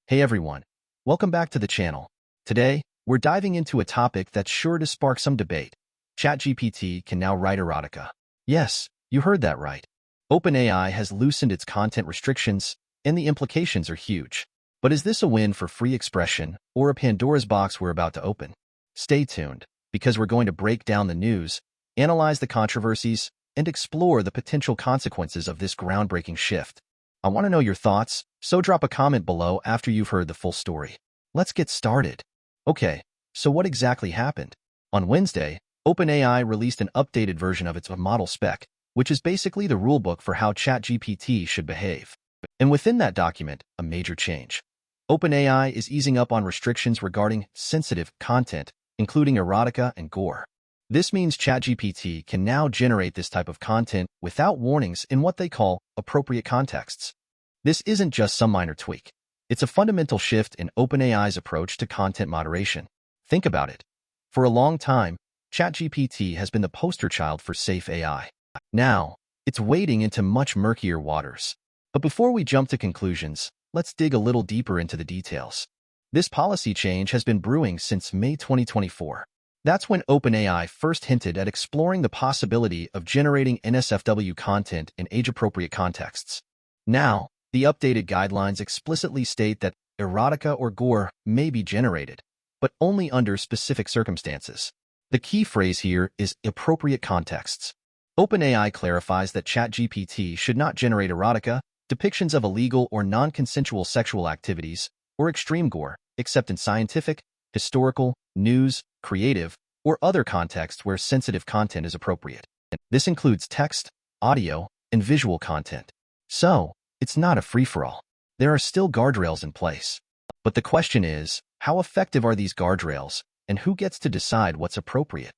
Hey everyone, welcome back to the channel. Today, we're diving into a topic that's sure to spark some debate. ChatGPT can now write erotica. Yes, you heard that right. OpenAI has loosened its content restrictions, and the implications are huge. But is this a win for free expression or a Pandora's box we're about to open? Stay tuned, because we're going to break down the news, analyze the controversies, and explore the potential consequences of this groundbreaking shift. I want to know your thoughts, so drop a comment below after you've heard the full story. Let's get started. Okay, so what exactly happened? On Wednesday, OpenAI released an updated version of its model spec, which is basically the rulebook for how ChatGPT should behave. And within that document, a major change. OpenAI is easing up on restrictions regarding sensitive content, including erotica and gore. This means ChatGPT can now generate this type of content without warnings in what they call appropriate contexts. This isn't just some minor tweak. It's a fundamental shift in OpenAI's approach to content moderation. Think about it. For a long time, ChatGPT has been the poster child for safe AI. Now, it's wading into much murkier waters. But before we jump to conclusions, let's dig a little deeper into the details. This policy change has been brewing since May 2024. That's when OpenAI first hinted at exploring the possibility of generating NSFW content in age-appropriate contexts. Now, the updated guidelines explicitly state that erotica or gore may be generated, but only under specific circumstances. The key phrase here is appropriate contexts. OpenAI clarifies that ChatGPT should not generate erotica, depictions of illegal or non-consensual sexual activities, or extreme gore, except in scientific, historical, news, creative, or other contexts where sensitive content is appropriate. This includes text, audio, and visual content. So, it's not a free-for-all. There are still guardrails in place. But the question is, how effective are these guardrails, and who gets to decide what's appropriate?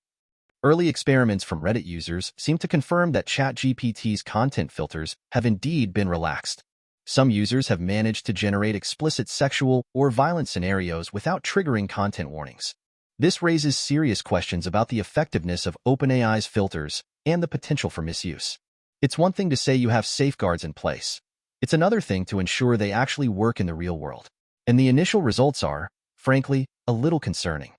Early experiments from Reddit users seem to confirm that ChatGPT's content filters have indeed been relaxed. Some users have managed to generate explicit sexual or violent scenarios without triggering content warnings. This raises serious questions about the effectiveness of OpenAI's filters and the potential for misuse. It's one thing to say you have safeguards in place. It's another thing to ensure they actually work in the real world. And the initial results are, frankly, a little concerning.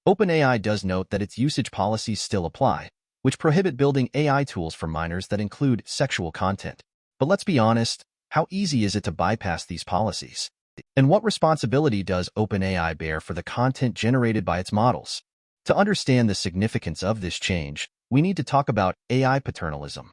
OpenAI does note that its usage policies still apply, which prohibit building AI tools for minors that include sexual content. But let's be honest, how easy is it to bypass these policies? And what responsibility does OpenAI bear for the content generated by its models? To understand the significance of this change, we need to talk about AI paternalism.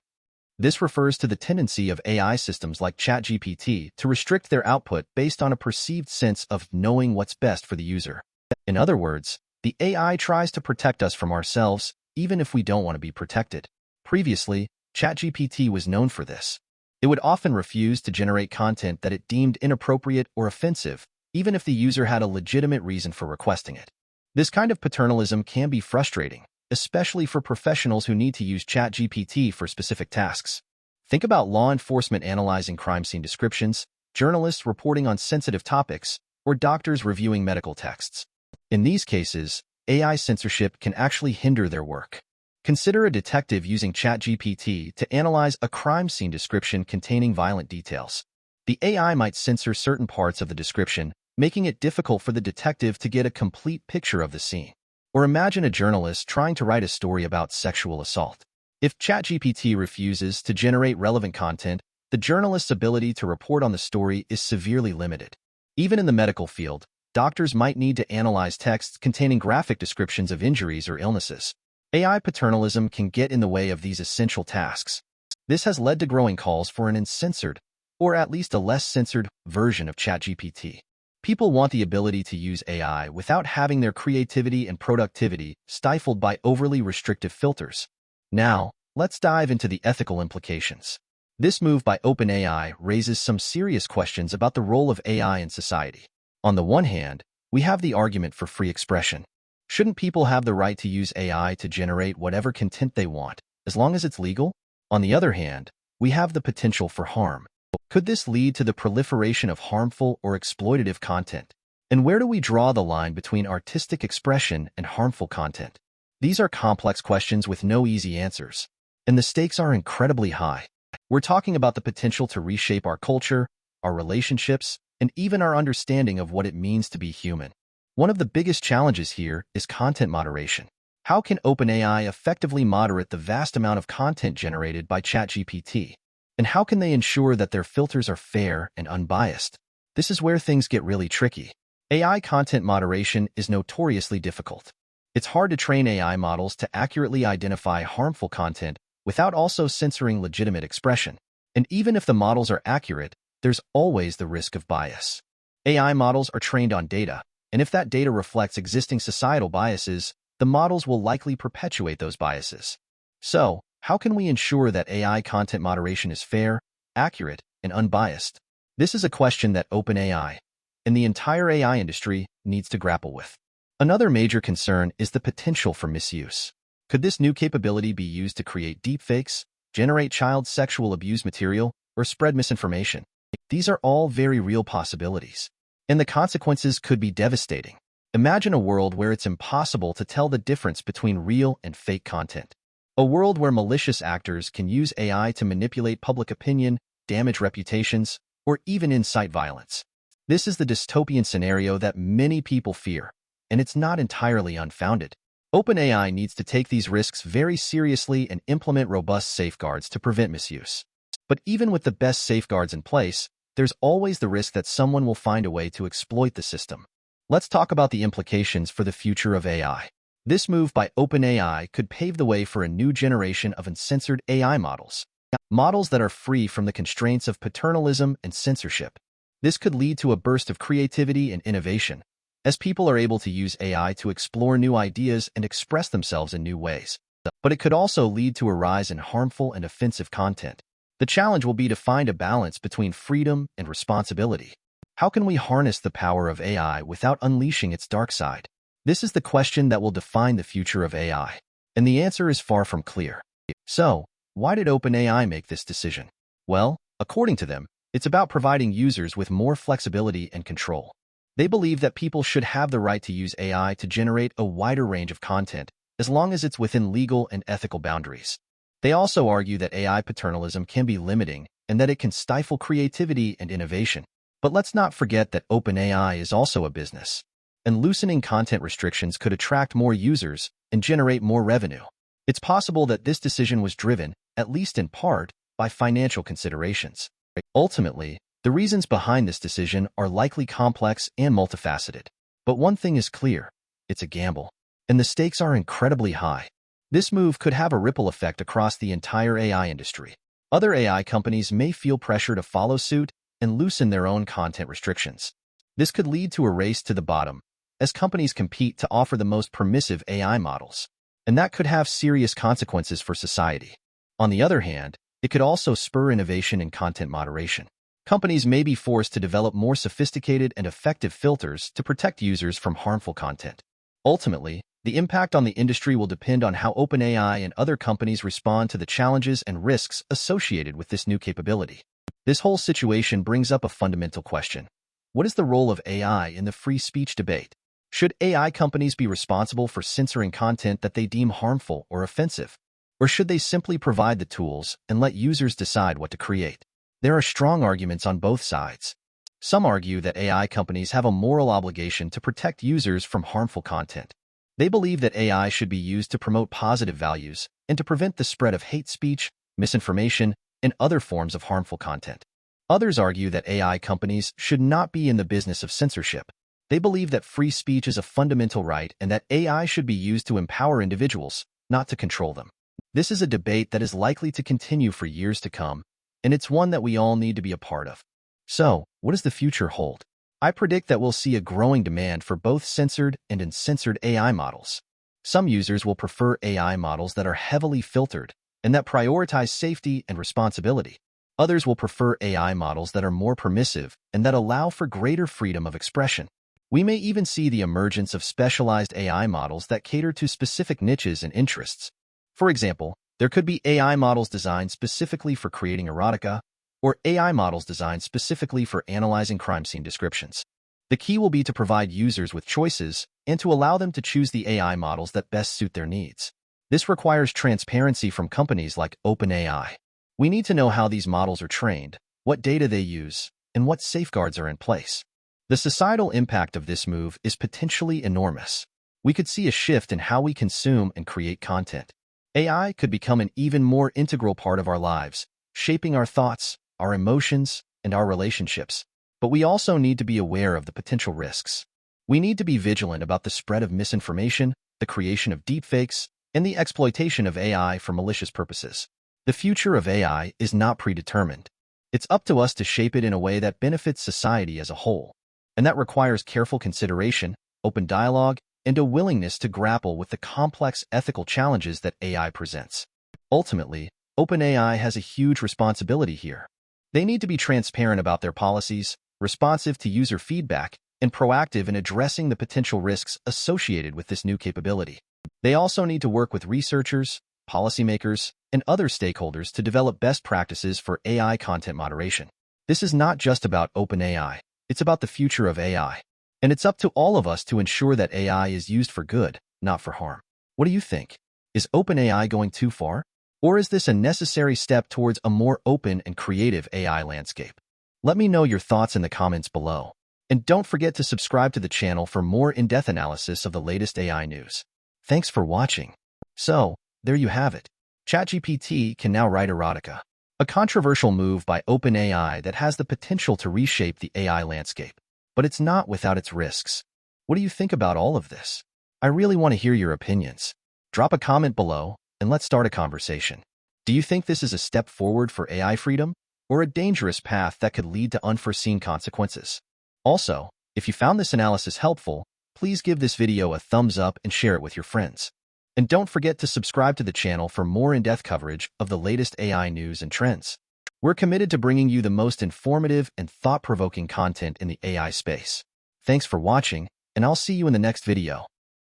This refers to the tendency of AI systems like ChatGPT to restrict their output based on a perceived sense of knowing what's best for the user. In other words, the AI tries to protect us from ourselves, even if we don't want to be protected. Previously, ChatGPT was known for this. It would often refuse to generate content that it deemed inappropriate or offensive, even if the user had a legitimate reason for requesting it. This kind of paternalism can be frustrating, especially for professionals who need to use ChatGPT for specific tasks. Think about law enforcement analyzing crime scene descriptions, journalists reporting on sensitive topics, or doctors reviewing medical texts. In these cases, AI censorship can actually hinder their work. Consider a detective using ChatGPT to analyze a crime scene description containing violent details. The AI might censor certain parts of the description, making it difficult for the detective to get a complete picture of the scene. Or imagine a journalist trying to write a story about sexual assault. If ChatGPT refuses to generate relevant content, the journalist's ability to report on the story is severely limited. Even in the medical field, doctors might need to analyze texts containing graphic descriptions of injuries or illnesses. AI paternalism can get in the way of these essential tasks. This has led to growing calls for an uncensored, or at least a less censored, version of ChatGPT. People want the ability to use AI without having their creativity and productivity stifled by overly restrictive filters. Now, let's dive into the ethical implications. This move by OpenAI raises some serious questions about the role of AI in society. On the one hand, we have the argument for free expression. Shouldn't people have the right to use AI to generate whatever content they want, as long as it's legal? On the other hand, we have the potential for harm. Could this lead to the proliferation of harmful or exploitative content? And where do we draw the line between artistic expression and harmful content? These are complex questions with no easy answers, and the stakes are incredibly high. We're talking about the potential to reshape our culture, our relationships, and even our understanding of what it means to be human. One of the biggest challenges here is content moderation. How can OpenAI effectively moderate the vast amount of content generated by ChatGPT? And how can they ensure that their filters are fair and unbiased? This is where things get really tricky. AI content moderation is notoriously difficult. It's hard to train AI models to accurately identify harmful content without also censoring legitimate expression. And even if the models are accurate, there's always the risk of bias. AI models are trained on data, and if that data reflects existing societal biases, the models will likely perpetuate those biases. So, how can we ensure that AI content moderation is fair, accurate, and unbiased? This is a question that OpenAI and the entire AI industry needs to grapple with. Another major concern is the potential for misuse. Could this new capability be used to create deepfakes, generate child sexual abuse material, or spread misinformation? These are all very real possibilities, and the consequences could be devastating. Imagine a world where it's impossible to tell the difference between real and fake content. A world where malicious actors can use AI to manipulate public opinion, damage reputations, or even incite violence. This is the dystopian scenario that many people fear, and it's not entirely unfounded. OpenAI needs to take these risks very seriously and implement robust safeguards to prevent misuse. But even with the best safeguards in place, there's always the risk that someone will find a way to exploit the system. Let's talk about the implications for the future of AI. This move by OpenAI could pave the way for a new generation of uncensored AI models. Models that are free from the constraints of paternalism and censorship. This could lead to a burst of creativity and innovation, as people are able to use AI to explore new ideas and express themselves in new ways. But it could also lead to a rise in harmful and offensive content. The challenge will be to find a balance between freedom and responsibility. How can we harness the power of AI without unleashing its dark side? This is the question that will define the future of AI, and the answer is far from clear. So, why did OpenAI make this decision? Well, according to them, it's about providing users with more flexibility and control. They believe that people should have the right to use AI to generate a wider range of content, as long as it's within legal and ethical boundaries. They also argue that AI paternalism can be limiting and that it can stifle creativity and innovation. But let's not forget that OpenAI is also a business, and loosening content restrictions could attract more users and generate more revenue. It's possible that this decision was driven, at least in part, by financial considerations. Ultimately, the reasons behind this decision are likely complex and multifaceted. But one thing is clear: it's a gamble, and the stakes are incredibly high. This move could have a ripple effect across the entire AI industry. Other AI companies may feel pressure to follow suit and loosen their own content restrictions. This could lead to a race to the bottom, as companies compete to offer the most permissive AI models, and that could have serious consequences for society. On the other hand, it could also spur innovation in content moderation. Companies may be forced to develop more sophisticated and effective filters to protect users from harmful content. Ultimately, the impact on the industry will depend on how OpenAI and other companies respond to the challenges and risks associated with this new capability. This whole situation brings up a fundamental question. What is the role of AI in the free speech debate? Should AI companies be responsible for censoring content that they deem harmful or offensive? Or should they simply provide the tools and let users decide what to create? There are strong arguments on both sides. Some argue that AI companies have a moral obligation to protect users from harmful content. They believe that AI should be used to promote positive values and to prevent the spread of hate speech, misinformation, and other forms of harmful content. Others argue that AI companies should not be in the business of censorship. They believe that free speech is a fundamental right and that AI should be used to empower individuals, not to control them. This is a debate that is likely to continue for years to come, and it's one that we all need to be a part of. So, what does the future hold? I predict that we'll see a growing demand for both censored and uncensored AI models. Some users will prefer AI models that are heavily filtered and that prioritize safety and responsibility. Others will prefer AI models that are more permissive and that allow for greater freedom of expression. We may even see the emergence of specialized AI models that cater to specific niches and interests. For example, there could be AI models designed specifically for creating erotica, or AI models designed specifically for analyzing crime scene descriptions. The key will be to provide users with choices and to allow them to choose the AI models that best suit their needs. This requires transparency from companies like OpenAI. We need to know how these models are trained, what data they use, and what safeguards are in place. The societal impact of this move is potentially enormous. We could see a shift in how we consume and create content. AI could become an even more integral part of our lives, shaping our thoughts, our emotions, and our relationships. But we also need to be aware of the potential risks. We need to be vigilant about the spread of misinformation, the creation of deepfakes, and the exploitation of AI for malicious purposes. The future of AI is not predetermined. It's up to us to shape it in a way that benefits society as a whole. And that requires careful consideration, open dialogue, and a willingness to grapple with the complex ethical challenges that AI presents. Ultimately, OpenAI has a huge responsibility here. They need to be transparent about their policies, responsive to user feedback, and proactive in addressing the potential risks associated with this new capability. They also need to work with researchers, policymakers, and other stakeholders to develop best practices for AI content moderation. This is not just about OpenAI, it's about the future of AI. And it's up to all of us to ensure that AI is used for good, not for harm. What do you think? Is OpenAI going too far? Or is this a necessary step towards a more open and creative AI landscape? Let me know your thoughts in the comments below. And don't forget to subscribe to the channel for more in-depth analysis of the latest AI news. Thanks for watching. So, there you have it. ChatGPT can now write erotica, a controversial move by OpenAI that has the potential to reshape the AI landscape. But it's not without its risks. What do you think about all of this? I really want to hear your opinions. Drop a comment below, and let's start a conversation. Do you think this is a step forward for AI freedom, or a dangerous path that could lead to unforeseen consequences? Also, if you found this analysis helpful, please give this video a thumbs up and share it with your friends. And don't forget to subscribe to the channel for more in-depth coverage of the latest AI news and trends. We're committed to bringing you the most informative and thought-provoking content in the AI space. Thanks for watching, and I'll see you in the next video.